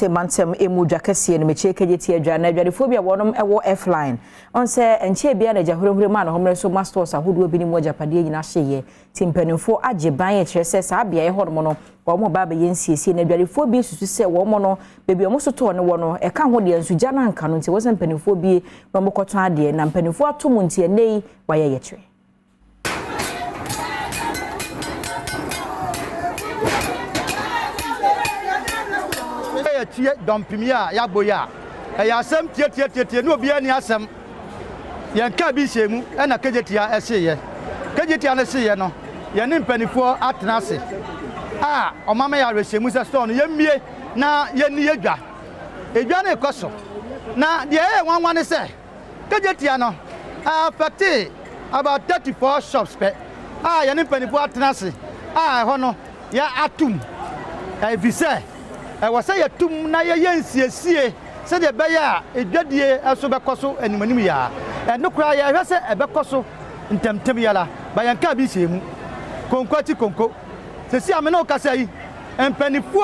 Mantem Premtobre Kasee no meche Kejjetia Market adwadifobia wonom ewo F-line on se enche bia na jahorehore ma no homre so masters ahodo bi ni mo japade nyina hyeye timpanimfo age ban e kire se sa bia e hono no wo mo ba ba yensiesie na adwadifobia susu se wo mo no bebi o so to ne wo no e ka ho de nsuja na nka no nti wo se mpanimfo bi no mo koto ade na mpanimfo atom nti enei waye ye kire tie dompimia ya boya ya asem tie no bia ni asem yen ka bi shemu na Kejjetia eseye Kejjetia na seye no ye ne mpanifo atena ase omama ya reshemu se store no ye mie na ye ni edwa na ekoso na de wanwan ne se Kejjetia no affect about 34 shops pe ye ne mpanifo atena ase ho no ya atum vise was say a tum na yensie said the beya edwadie eso bekoso animanim ya no kra ya hwese ebekoso ntemtemyala bayanka bi shemu konkwati konko sesi amena okasa yi empanifo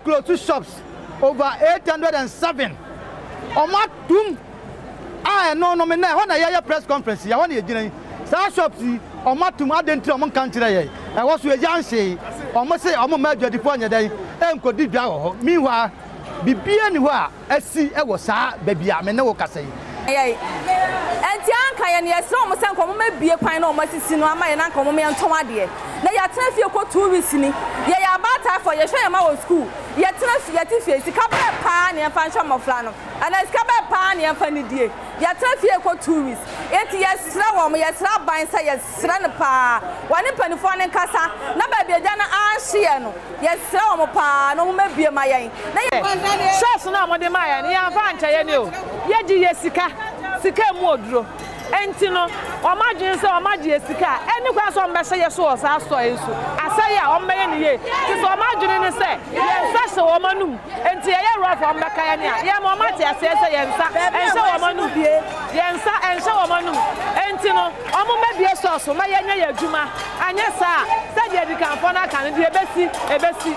close shops over 807 omatum no me na ho na ya press conference ya ho na yegina sa shops omatum adentri omon country ye e wo so ejanse omo se omo ma adwadifo anyadai enkodi dwa ho miwa bibia ni ho a asi e wo saa babia me ne wo kasa yi enti anka ye ne yesro mo sanko mo mabie kwan na o masisi no ama ye na nka mo me ntom ade na ya tena fie ko 2 weeks ni ye ya bata for ye hwe ye ma wo school ye tena fie ti fie sika ba pa ne fa nhwa mofra no ana sika ba pa ne fa ni die ye tena fie ko 2 weeks enti ye sra wo mo ye sra ban sa ye sra ne pa wani panifo ne kasa na ba bia na anhye no ye sra wo mo pa no mo mabie ma ye na ye chefs na mo de ma ye ne ya fa ncha ye ne o ye ji ye sika mu oduro enti no o ma dwen se o ma je sika eni kwa so mbese ye so o sa so ensu asai a o meye ne ye ti so o ma dwen ne se ye nsa se o manum enti ye rough o mbeka ye ne ye mo ma ti ase se ye nsa ense o manum bie ye nsa ense o manum enti no o mo mabie so ma ye nya ye adwuma anya sa se de dikanfo na kan de ebesi